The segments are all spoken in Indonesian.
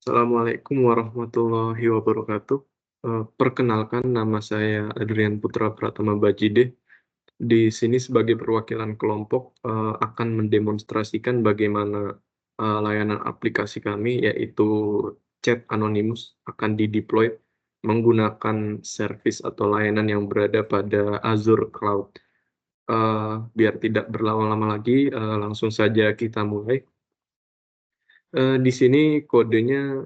Assalamualaikum warahmatullahi wabarakatuh. Perkenalkan nama saya Adrian Putra Pratama Bajide. Di sini sebagai perwakilan kelompok, akan mendemonstrasikan bagaimana, layanan aplikasi kami yaitu Chat Anonymous akan dideploy menggunakan service atau layanan yang berada pada Azure Cloud. Biar tidak berlama-lama lagi, langsung saja kita mulai. Di sini kodenya,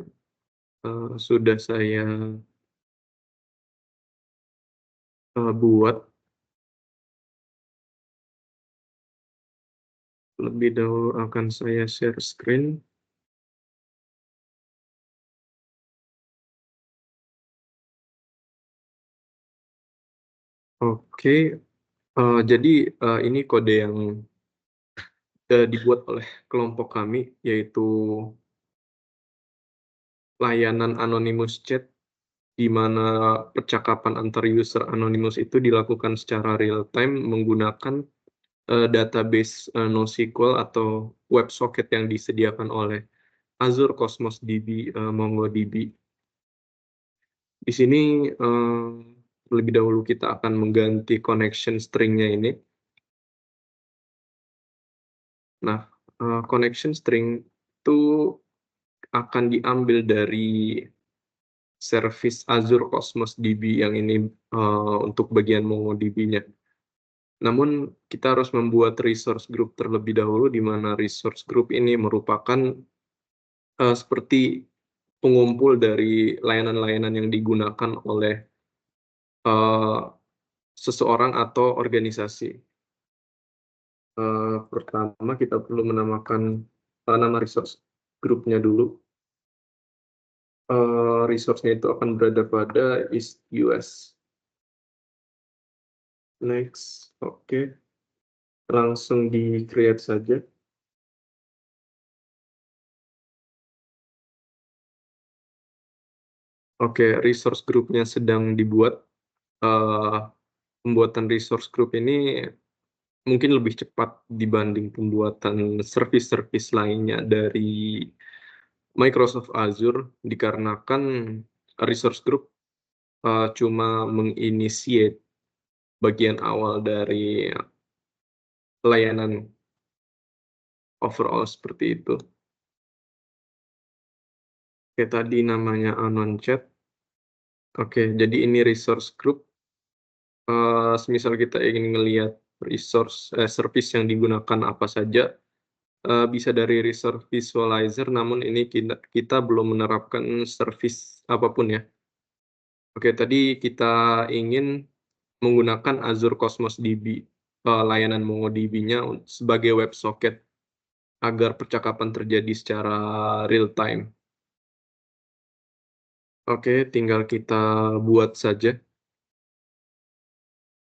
sudah saya buat. Lebih dahulu akan saya share screen. Oke, jadi, ini kode yang, dibuat oleh kelompok kami, yaitu layanan Anonymous Chat, di mana percakapan antar user Anonymous itu dilakukan secara real time menggunakan, database, NoSQL atau WebSocket yang disediakan oleh Azure Cosmos DB, MongoDB. Di sini, terlebih dahulu kita akan mengganti connection string-nya ini. Nah, connection string itu akan diambil dari service Azure Cosmos DB yang ini, untuk bagian MongoDB-nya. Namun kita harus membuat resource group terlebih dahulu, di mana resource group ini merupakan, seperti pengumpul dari layanan-layanan yang digunakan oleh, eee, seseorang atau organisasi. Pertama kita perlu menamakan, nama resource group-nya dulu. Resource-nya itu akan berada pada East US. Next, oke. Langsung di-create saja. Oke, resource group-nya sedang dibuat. Pembuatan resource group ini mungkin lebih cepat dibanding pembuatan service-service lainnya dari Microsoft Azure, dikarenakan resource group, cuma menginitiate bagian awal dari layanan overall seperti itu. Oke, tadi namanya Anon Chat. Oke, jadi ini resource group. Semisal kita ingin ngelihat service yang digunakan apa saja, bisa dari resource visualizer, namun ini kita belum menerapkan service apapun ya. Oke, tadi kita ingin menggunakan Azure Cosmos DB, layanan MongoDB-nya sebagai WebSocket agar percakapan terjadi secara real time. Oke, tinggal kita buat saja.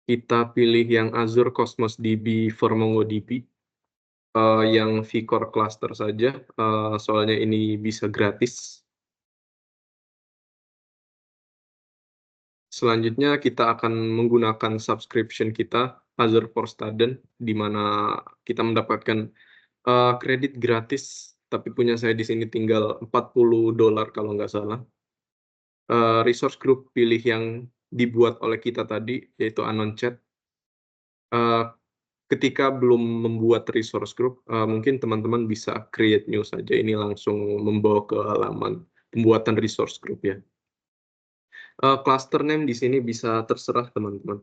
Kita pilih yang Azure Cosmos DB for MongoDB, yang vCore cluster saja, soalnya ini bisa gratis. Selanjutnya kita akan menggunakan subscription kita, Azure for Student, di mana kita mendapatkan, kredit gratis, tapi punya saya di sini tinggal $40 kalau nggak salah. Resource group pilih yang dibuat oleh kita tadi, yaitu Anon Chat. Ketika belum membuat resource group, mungkin teman-teman bisa create new saja, ini langsung membawa ke halaman pembuatan resource group ya. Cluster name di sini bisa terserah teman-teman.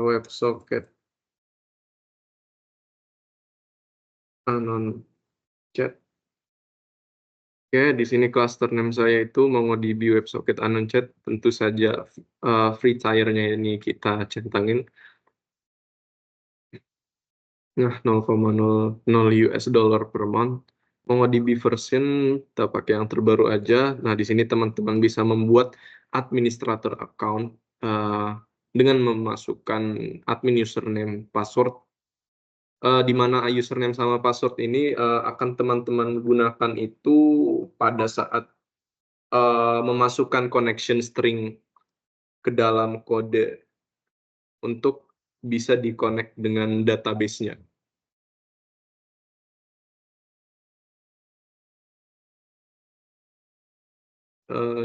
WebSocket Anon Chat. Oke, di sini cluster name saya itu MongoDB WebSocket Anon Chat, tentu saja, free tier-nya ini kita centangin. Nah, $0,00 per month. MongoDB version kita pakai yang terbaru aja. Nah, di sini teman-teman bisa membuat administrator account, dengan memasukkan admin username, password, di mana username sama password ini, akan teman-teman gunakan itu pada saat, memasukkan connection string ke dalam kode untuk bisa di-connect dengan database-nya.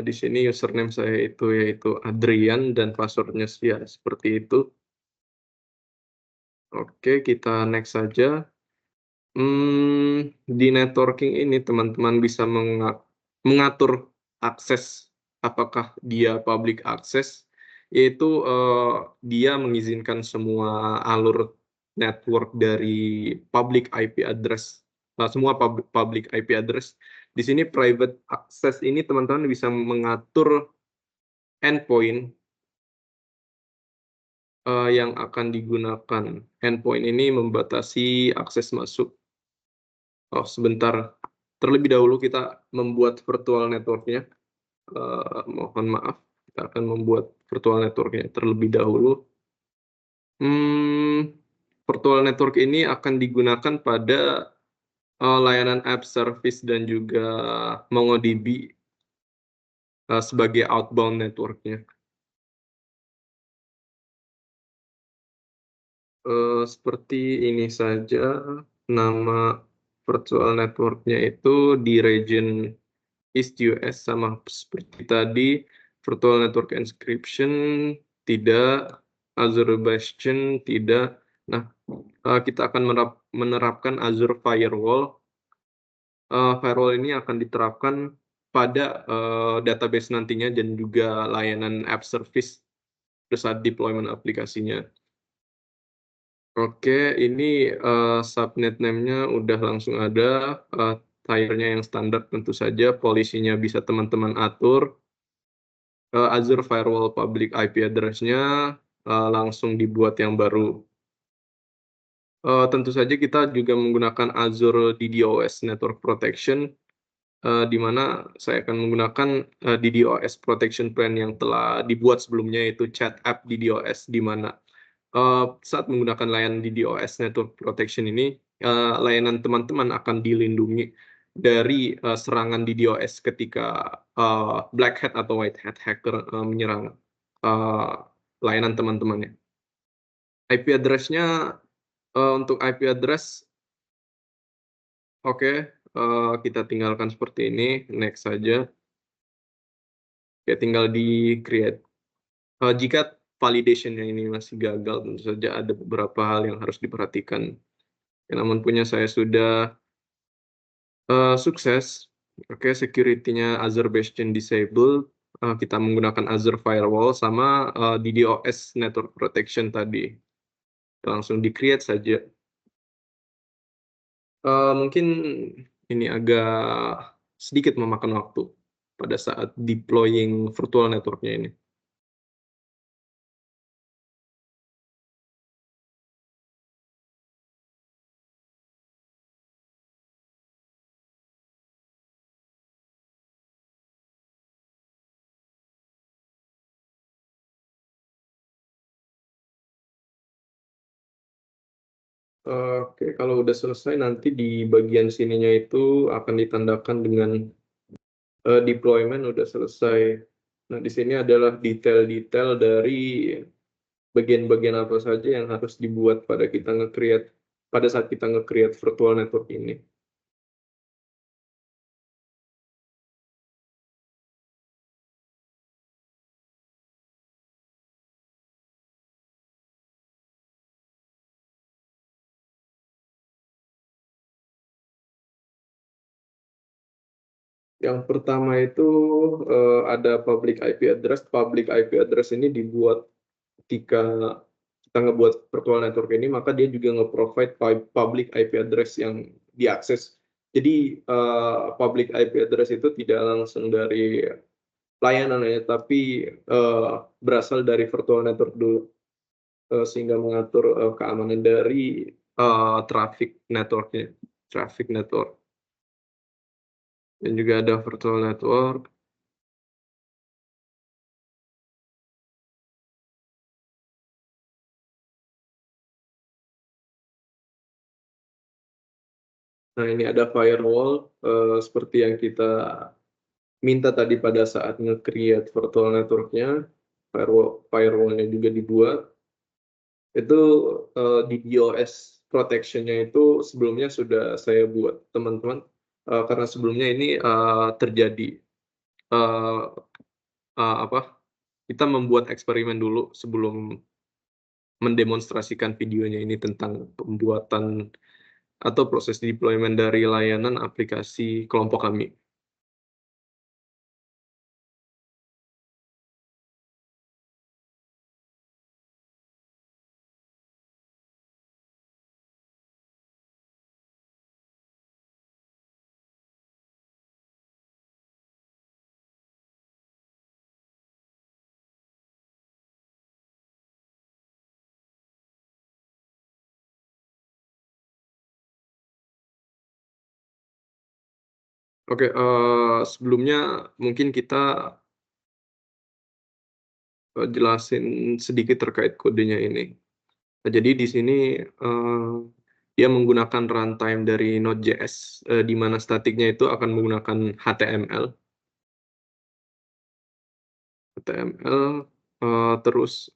Di sini username saya itu yaitu Adrian dan password-nya ya seperti itu. Oke, kita next saja. Di networking ini teman-teman bisa mengatur akses, apakah dia public access, yaitu, dia mengizinkan semua alur network dari public IP address, semua public IP address. Di sini private access ini teman-teman bisa mengatur endpoint, yang akan digunakan. Endpoint ini membatasi akses masuk. Oh, sebentar. Terlebih dahulu kita membuat virtual network-nya. Mohon maaf, kita akan membuat virtual network-nya terlebih dahulu. Virtual network ini akan digunakan pada layanan app service dan juga MongoDB sebagai outbound network-nya. Seperti ini saja, nama virtual network-nya itu di region East US, sama seperti tadi, virtual network encryption tidak, Azure Bastion tidak. Nah, kita akan menerapkan Azure Firewall. Firewall ini akan diterapkan pada database nantinya dan juga layanan app service pada saat deployment aplikasinya. Oke, ini subnet name-nya udah langsung ada, tiernya yang standar tentu saja, polisinya bisa teman-teman atur. Azure Firewall Public IP address-nya langsung dibuat yang baru. Tentu saja kita juga menggunakan Azure DDoS Network Protection, di mana saya akan menggunakan DDoS Protection Plan yang telah dibuat sebelumnya, yaitu Chat App DDoS, di mana saat menggunakan layanan DDoS Network Protection ini, layanan teman-teman akan dilindungi dari serangan DDoS ketika black hat atau white hat hacker menyerang layanan teman-temannya. IP address-nya, untuk IP address, oke, kita tinggalkan seperti ini, next saja. Oke, tinggal di-create. Jika validation-nya ini masih gagal, tentu saja ada beberapa hal yang harus diperhatikan. Namun punya saya sudah sukses. Oke, security-nya Azure Bastion disabled, kita menggunakan Azure Firewall sama DDoS Network Protection tadi. Langsung di-create saja. Mungkin ini agak sedikit memakan waktu pada saat deploying virtual network-nya ini. Oke, kalau udah selesai nanti di bagian sininya itu akan ditandakan dengan deployment udah selesai. Nah, di sini adalah detail-detail dari bagian-bagian apa saja yang harus dibuat pada saat kita nge-create virtual network ini. Yang pertama itu ada public IP address. Public IP address ini dibuat ketika kita ngebuat virtual network ini, maka dia juga nge-provide public IP address yang diakses. Jadi public IP address itu tidak langsung dari layanan ya, tapi berasal dari virtual network dulu, sehingga mengatur keamanan dari traffic network-nya, traffic network. Dan juga ada virtual network. Nah, ini ada firewall, seperti yang kita minta tadi pada saat nge-create virtual network-nya, firewall-nya juga dibuat. Itu, di DOS protection-nya itu sebelumnya sudah saya buat, teman-teman, karena sebelumnya ini, terjadi, eee apa, kita membuat eksperimen dulu sebelum mendemonstrasikan videonya ini tentang pembuatan atau proses deployment dari layanan aplikasi kelompok kami. Oke, sebelumnya mungkin kita, jelasin sedikit terkait kodenya ini. Nah, jadi di sini, dia menggunakan runtime dari Node.js, di mana statiknya itu akan menggunakan HTML. Terus,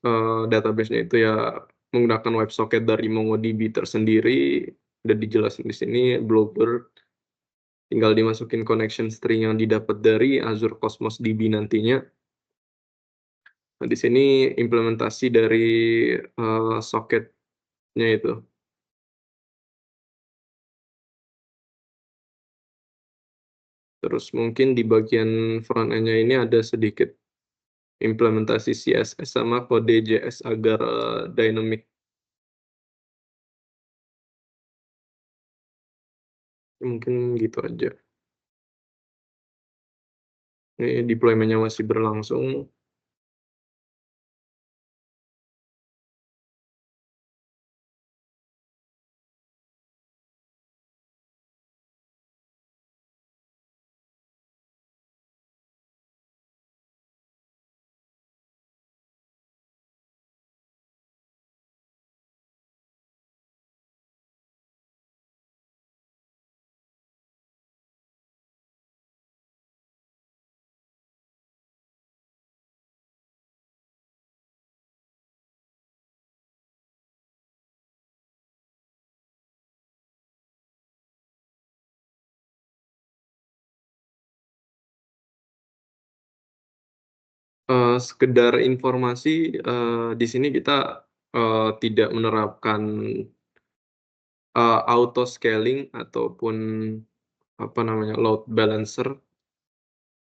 database-nya itu ya menggunakan WebSocket dari MongoDB tersendiri, udah dijelasin di sini, Bluebird, tinggal dimasukin connection string yang didapat dari Azure Cosmos DB nantinya. Nah, di sini implementasi dari, socket-nya itu. Terus mungkin di bagian front end-nya ini ada sedikit implementasi CSS sama kode JS agar, dynamic. Mungkin gitu aja. Ini deployment-nya masih berlangsung. Sekedar informasi, di sini kita, tidak menerapkan, auto scaling ataupun, apa namanya, load balancer,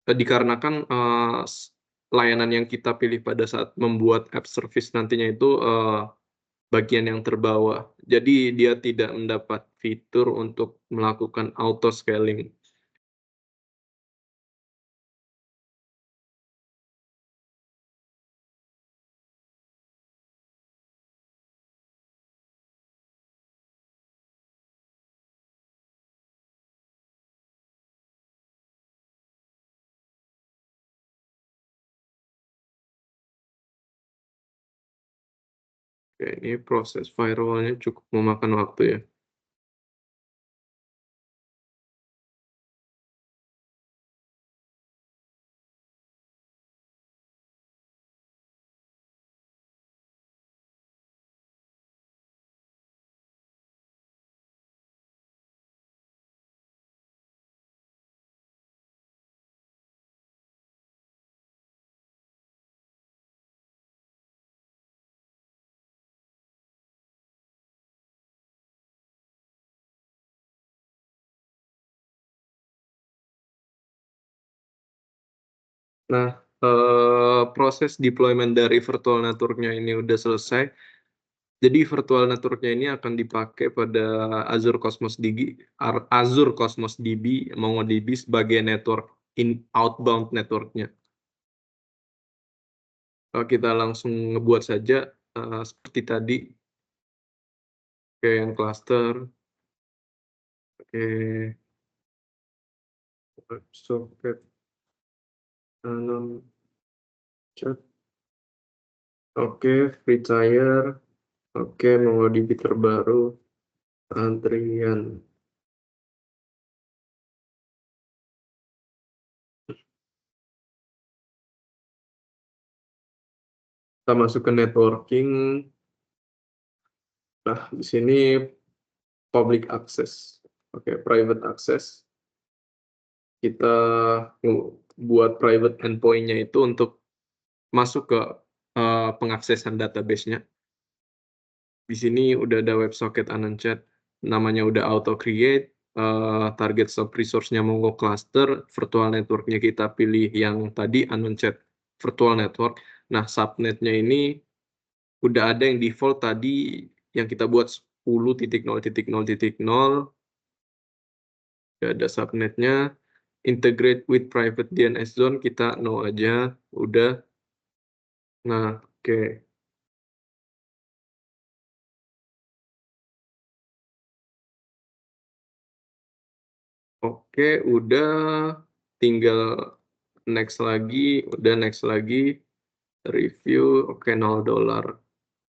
dikarenakan, layanan yang kita pilih pada saat membuat app service nantinya itu, bagian yang terbawah. Jadi dia tidak mendapat fitur untuk melakukan auto scaling. Oke, ini proses firewall-nya cukup memakan waktu ya. Nah, proses deployment dari virtual network-nya ini udah selesai, jadi virtual network-nya ini akan dipakai pada Azure Cosmos DB, MongoDB sebagai network outbound network-nya. Kita langsung ngebuat saja, seperti tadi, kayak yang cluster, pakai WebSocket, tanam chat, oke, free tier, oke, MongoDB terbaru, antrian. Kita masuk ke networking, Nah, di sini public access. Oke, private access. Kita buat private endpoint-nya itu untuk masuk ke pengaksesan database-nya. Di sini udah ada WebSocket Unonchat, namanya udah auto create, target sub resource-nya Mongo cluster, virtual network-nya kita pilih yang tadi Unonchat virtual network. Nah, subnet-nya ini udah ada yang default tadi yang kita buat 10.0.0.0, udah ada subnet-nya. Integrate with private DNS zone kita no aja, udah. Nah, oke. Oke, udah, tinggal next lagi, udah next lagi, review, oke $0.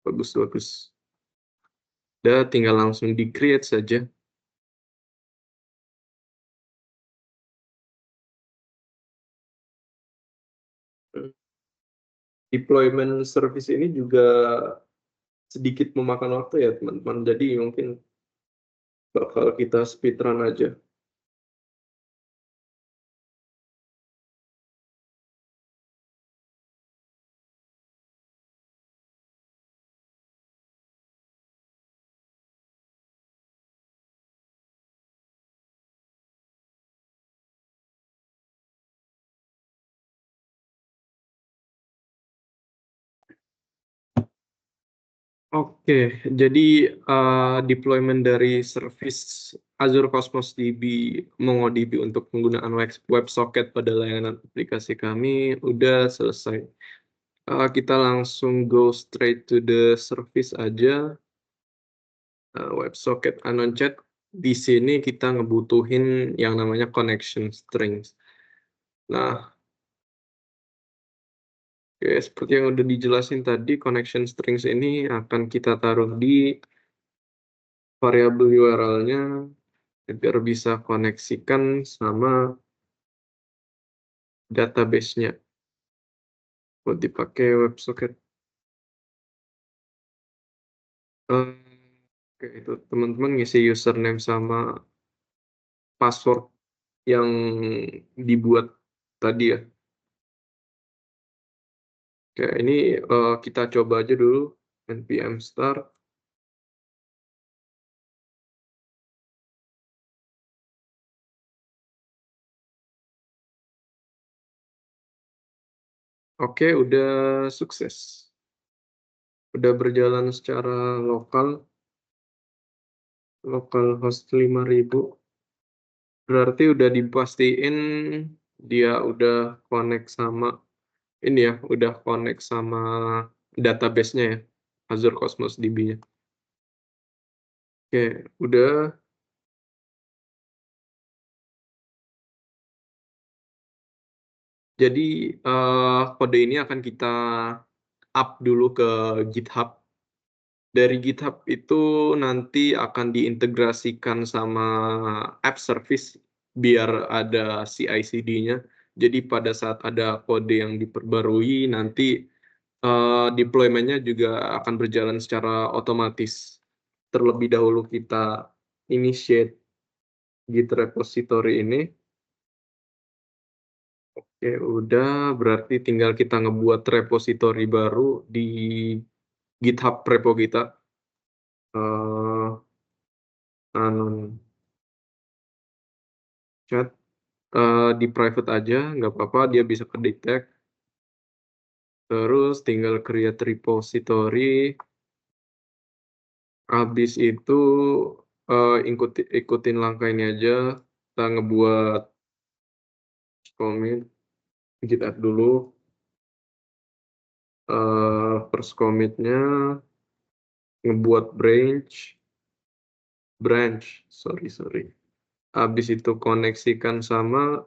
Bagus bagus. Udah tinggal langsung di-create saja. Deployment service ini juga sedikit memakan waktu ya teman-teman, jadi mungkin bakal kita speedrun aja. Oke, jadi deployment dari service Azure Cosmos DB, MongoDB untuk penggunaan WebSocket pada layanan aplikasi kami udah selesai. Kita langsung go straight to the service aja. WebSocket Unonchat. Di sini kita ngebutuhin yang namanya connection strings. Nah, oke, seperti yang udah dijelasin tadi, connection strings ini akan kita taruh di variabel URL-nya agar bisa koneksikan sama database-nya buat dipakai WebSocket. Oke, itu teman-teman ngisi username sama password yang dibuat tadi ya. Oke, ini kita coba aja dulu npm start. Oke, udah sukses. Udah berjalan secara localhost 5.000. Berarti udah dipastiin dia udah connect sama ini ya, udah connect sama database-nya ya, Azure Cosmos DB-nya. Oke, udah. Jadi kode ini akan kita up dulu ke GitHub. Dari GitHub itu nanti akan diintegrasikan sama app service biar ada CI/CD-nya. Jadi pada saat ada kode yang diperbarui nanti deployment-nya juga akan berjalan secara otomatis. Terlebih dahulu kita initiate Git repository ini. Oke, udah, berarti tinggal kita ngebuat repository baru di GitHub repo kita. Anon chat di private aja, nggak apa-apa, dia bisa ke-detect. Terus tinggal create repository. Habis itu ikutin langkah ini aja. Kita ngebuat commit, git add dulu. First commit-nya ngebuat sorry. Habis itu koneksikan sama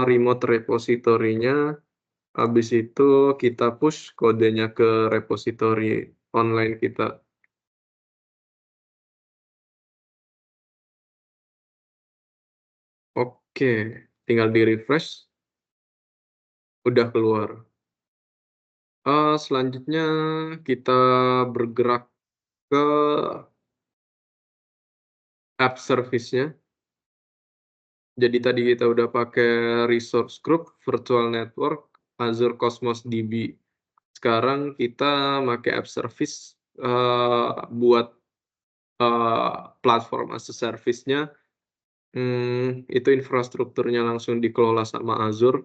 remote repository-nya. Habis itu kita push kodenya ke repository online kita. Oke, tinggal di-refresh, udah keluar. Selanjutnya kita bergerak ke app service-nya. Jadi tadi kita udah pakai resource group, virtual network, Azure Cosmos DB. Sekarang kita pakai app service, buat, platform as a service-nya, itu infrastrukturnya langsung dikelola sama Azure,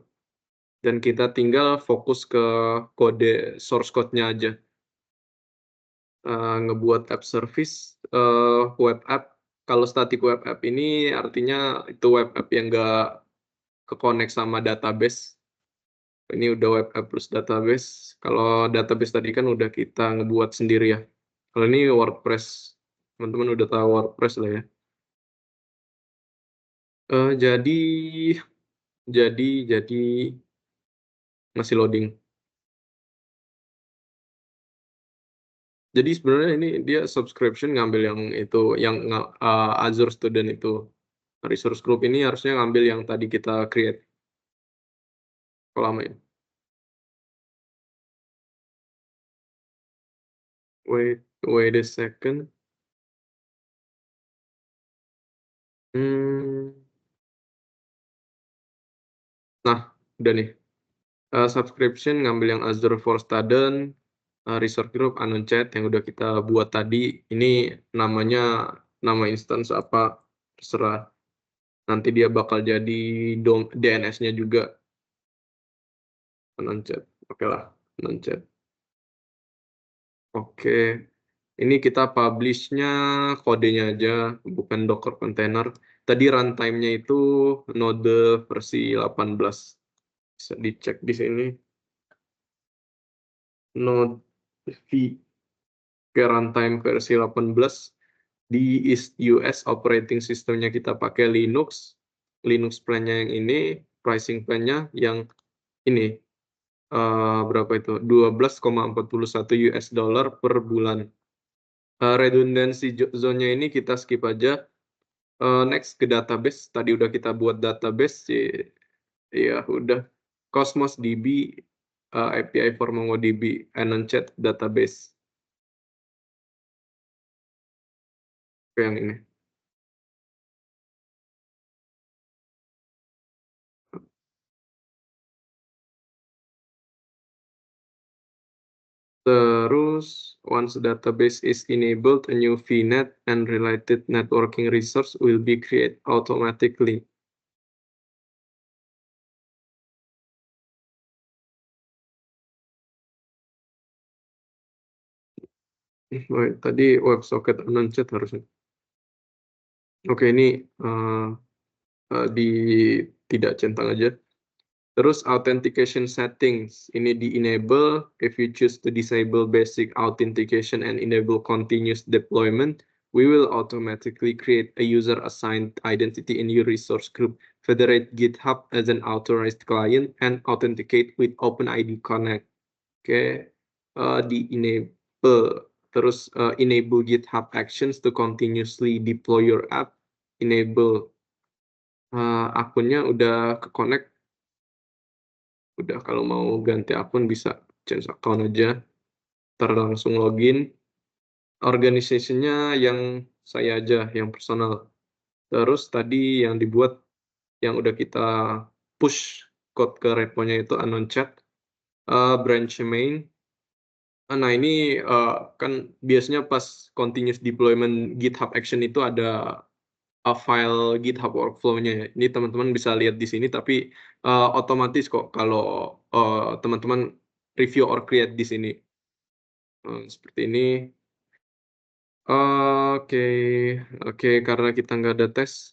dan kita tinggal fokus ke kode source code-nya aja. Ngebuat app service, web app. Kalau static web app ini artinya itu web app yang nggak ke-connect sama database. Ini udah web app plus database. Kalau database tadi kan udah kita ngebuat sendiri ya. Kalau ini WordPress, teman-teman udah tahu WordPress lah ya. Eee, jadi jadi masih loading. Jadi sebenarnya ini dia subscription ngambil yang itu, yang Azure Student itu. Resource Group ini harusnya ngambil yang tadi kita create, kalau lama ya. Wait a second. Mmm, nah, udah nih. Subscription ngambil yang Azure for Student, Resource Group, Anonchat yang udah kita buat tadi. Ini namanya, nama instance apa, terserah. Nanti dia bakal jadi DNS-nya juga, Anonchat. Okelah, Anonchat. Oke. Ini kita publish-nya kodenya aja, bukan Docker container. Tadi runtime-nya itu Node versi 18. Bisa dicek di sini. Node v ke runtime versi 18. Di US operating system-nya kita pakai Linux. Linux plan-nya yang ini, pricing plan-nya yang ini. Berapa itu? $12,41 per bulan. Redundancy zone-nya ini kita skip aja. Next ke database. Tadi udah kita buat database. Ya udah. Cosmos DB, API for MongoDB, Anonchat database. Oke, yang ini. Terus, once database is enabled, a new VNet and related networking resource will be created automatically. Tadi WebSocket Anonchat harusnya. Oke, ini di tidak centang aja. Terus authentication settings, ini di-enable. If you choose to disable basic authentication and enable continuous deployment, we will automatically create a user-assigned identity in your resource group, federate GitHub as an authorized client, and authenticate with OpenID Connect. Oke, di-enable. Terus enable GitHub Actions to continuously deploy your app. Enable. Akunnya udah ke-connect. Udah, kalau mau ganti akun bisa change account aja, ntar langsung login. Organization-nya yang saya aja, yang personal. Terus tadi yang dibuat, yang udah kita push code ke repo-nya itu Anonchat, branch main. Nah ini kan biasanya pas continuous deployment GitHub Action itu ada file GitHub workflow-nya ya. Ini teman-teman bisa lihat di sini, tapi otomatis kok kalau teman-teman review or create di sini. Seperti ini. Oke, oke, karena kita nggak ada tes,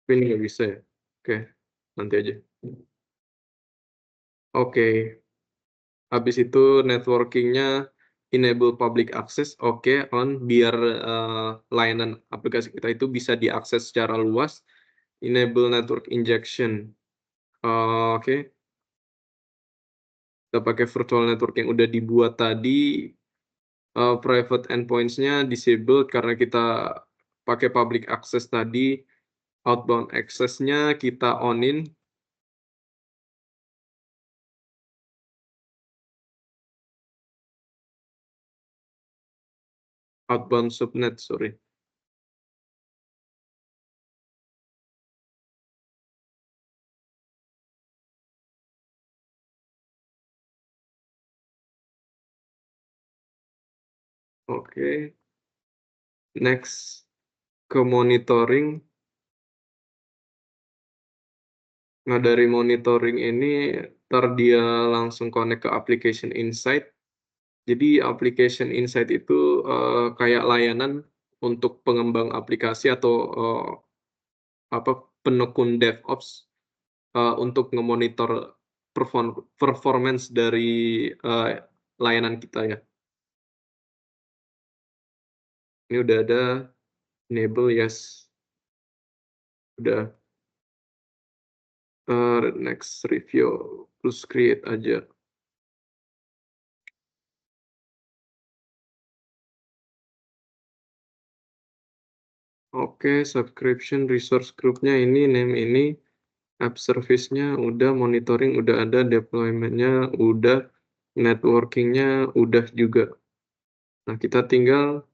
tapi ini nggak bisa ya. Oke, nanti aja. Oke, habis itu networking-nya enable public access, oke, on, biar layanan aplikasi kita itu bisa diakses secara luas. Enable network injection. Oke. Kita pakai virtual network yang udah dibuat tadi. Private endpoints-nya disabled karena kita pakai public access tadi. Outbound access-nya kita on-in. outbound subnet, sorry. Oke. Next ke monitoring. Nah, dari monitoring ini ntar dia langsung connect ke application insight. Jadi application insight itu kayak layanan untuk pengembang aplikasi atau penekun DevOps untuk ngemonitor performance dari layanan kita ya. Ini udah ada enable, yes. Udah. Next review plus create aja. Oke, subscription resource group-nya ini, name ini, app service-nya udah, monitoring udah ada, deployment-nya udah, networking-nya udah juga. Nah, kita tinggal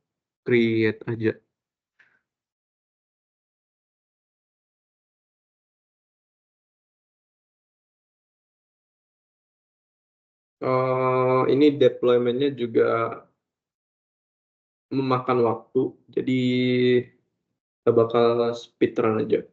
create aja. Ini deployment-nya juga memakan waktu, jadi kita bakal speedrun aja.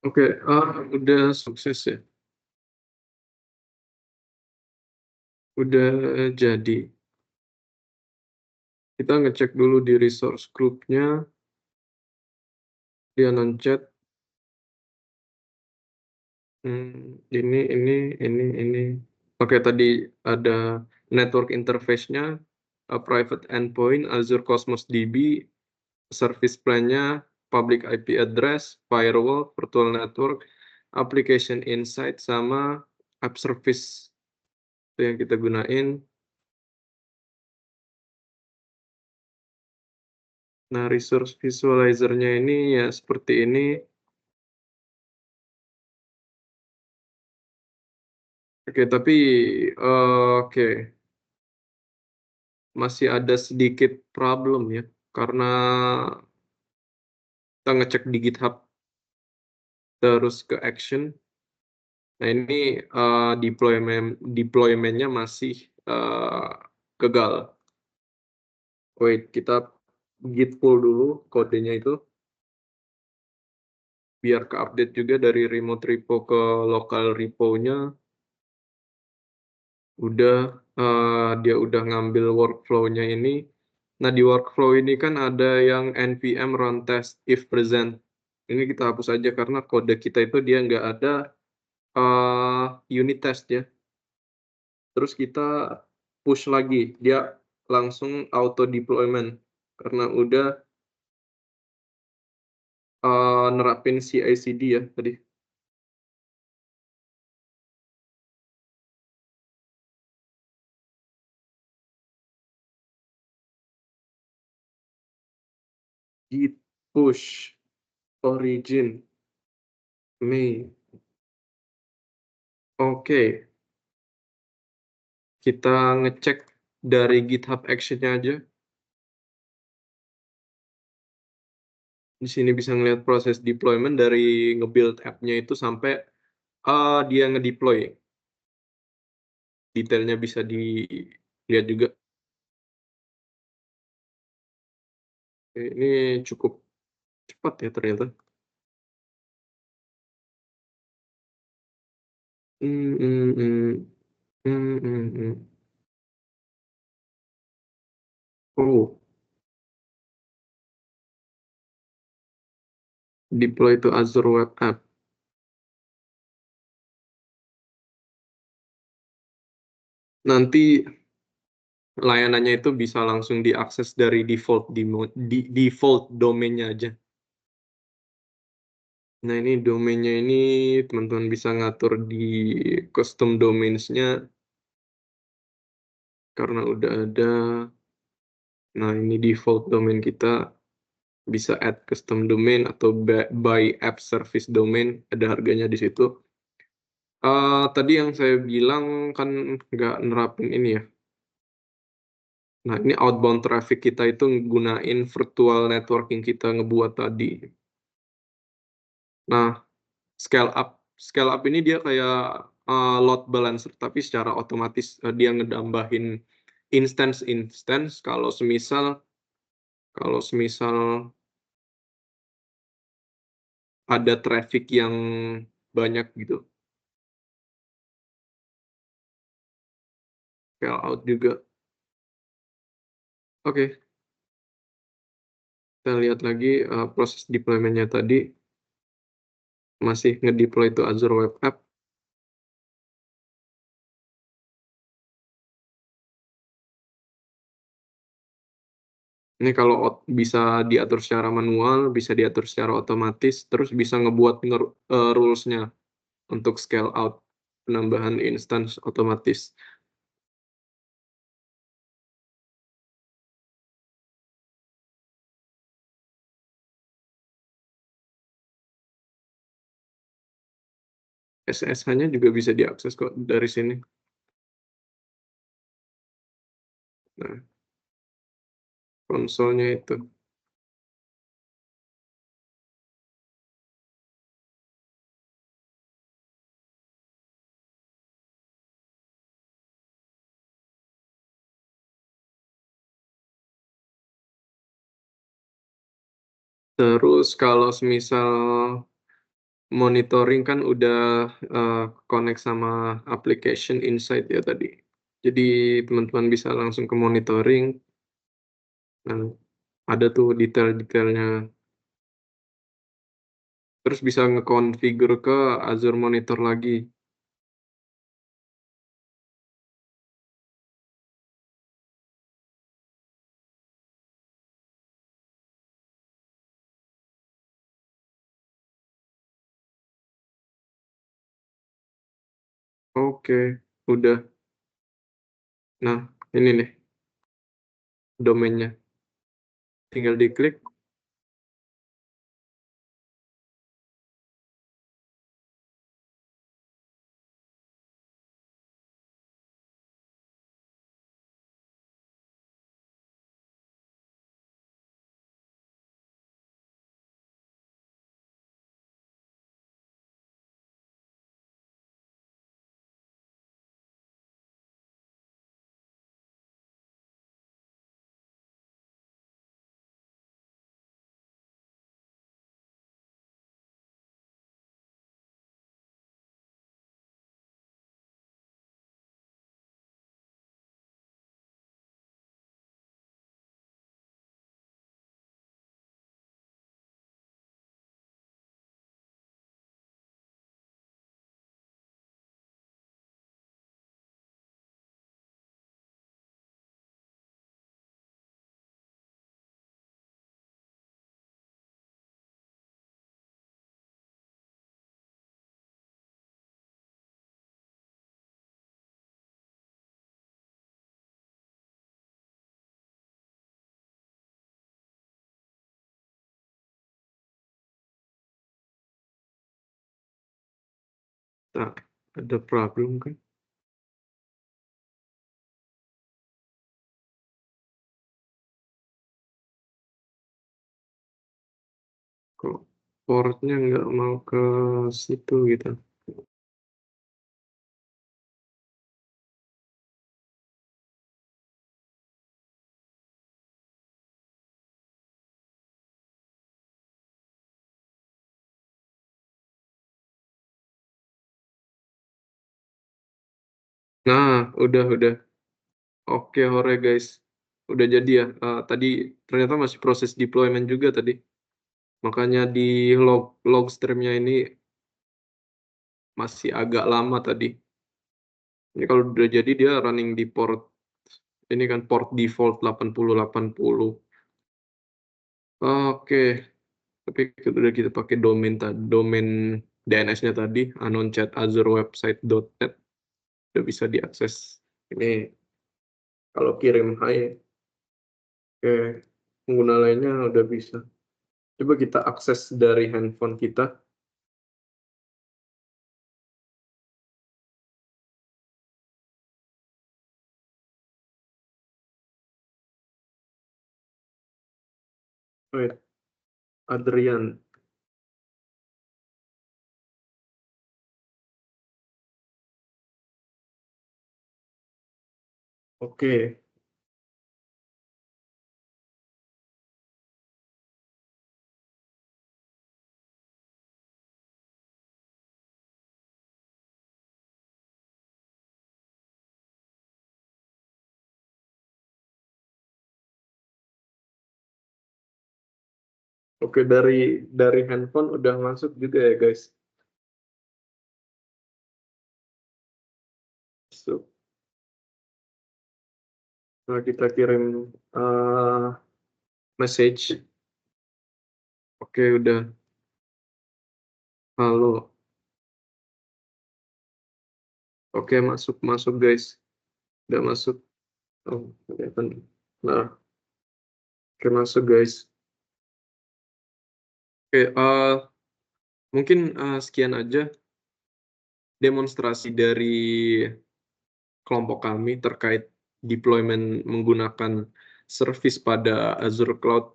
Oke, udah sukses ya. Udah jadi. Kita ngecek dulu di resource group-nya, dia non-chat. Ini. Oke, tadi ada network interface-nya, private endpoint, Azure Cosmos DB, service plan-nya, public IP address, firewall, virtual network, application insight, sama app service itu yang kita gunain. Nah, resource visualizer-nya ini ya seperti ini. Oke, tapi oke, masih ada sedikit problem ya, karena kita ngecek di GitHub terus ke action. Nah, ini deployment-nya masih gagal. Wait, kita git pull dulu kodenya itu, biar ke-update juga dari remote repo ke local repo-nya. Udah, dia udah ngambil workflow-nya ini. Nah, di workflow ini kan ada yang npm run test if present. Ini kita hapus aja karena kode kita itu dia nggak ada unit test ya. Terus kita push lagi, dia langsung auto deployment karena udah nerapin CI/CD ya tadi. Git push origin main. Oke, kita ngecek dari GitHub Action-nya aja. Di sini bisa ngelihat proses deployment dari nge-build app-nya itu sampai dia ngedeploy. Detailnya bisa dilihat juga. Ini cukup cepat ya ternyata. Hmm, hmm, hmm. Hmm, hmm, hmm. Oh, deploy to Azure Web App. Nanti layanannya itu bisa langsung diakses dari default domainnya aja. Nah, ini domainnya ini teman-teman bisa ngatur di custom domains-nya karena udah ada. Nah, ini default domain kita, bisa add custom domain atau buy app service domain, ada harganya di situ. Tadi yang saya bilang kan nggak nerapin ini ya. Nah, ini outbound traffic kita itu gunain virtual networking kita ngebuat tadi. Nah, scale up ini dia kayak, load balancer, tapi secara otomatis, dia ngedambahin instance-instance kalau semisal ada traffic yang banyak gitu. Scale out juga. Oke, kita lihat lagi, proses deployment-nya tadi, masih ngedeploy to Azure Web App. Ini kalau bisa diatur secara manual, bisa diatur secara otomatis, terus bisa ngebuat rules-nya untuk scale out, penambahan instance otomatis. SSH-nya juga bisa diakses kok dari sini. Nah, konsolnya itu. Terus kalau semisal monitoring kan udah, connect sama application Insight ya tadi. Jadi teman-teman bisa langsung ke monitoring, dan ada tuh detail-detailnya. Terus bisa nge-configure ke Azure Monitor lagi. Oke, udah. Nah, ini nih domainnya. Tinggal diklik. Tak ada problem kan? Kok portnya nggak mau ke situ gitu. Nah, udah. Oke, hore guys. Udah jadi ya. Tadi ternyata masih proses deployment juga tadi. Makanya di log stream-nya ini masih agak lama tadi. Ini kalau udah jadi dia running di port ini kan port default 8080. Oke, tapi udah kita pakai domain DNS-nya tadi anonchat.azurewebsite.net udah bisa diakses. Ini kalau kirim hai ke pengguna lainnya udah bisa. Coba kita akses dari handphone kita. Wait, Adrian. Oke. Oke, dari handphone udah masuk juga ya, guys. So, nah, kita kirim message. Oke, udah. Halo. Oke, masuk guys. Udah masuk. Oh, kelihatan. Nah, oke masuk guys. Oke, mungkin sekian aja demonstrasi dari kelompok kami terkait deployment menggunakan service pada Azure Cloud.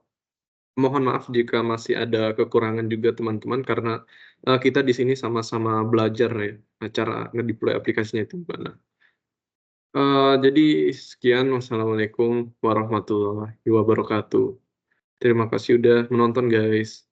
Mohon maaf jika masih ada kekurangan juga teman-teman karena kita di sini sama-sama belajar ya cara ngedeploy aplikasinya itu gimana. Jadi sekian, wassalamualaikum warahmatullahi wabarakatuh. Terima kasih udah menonton guys.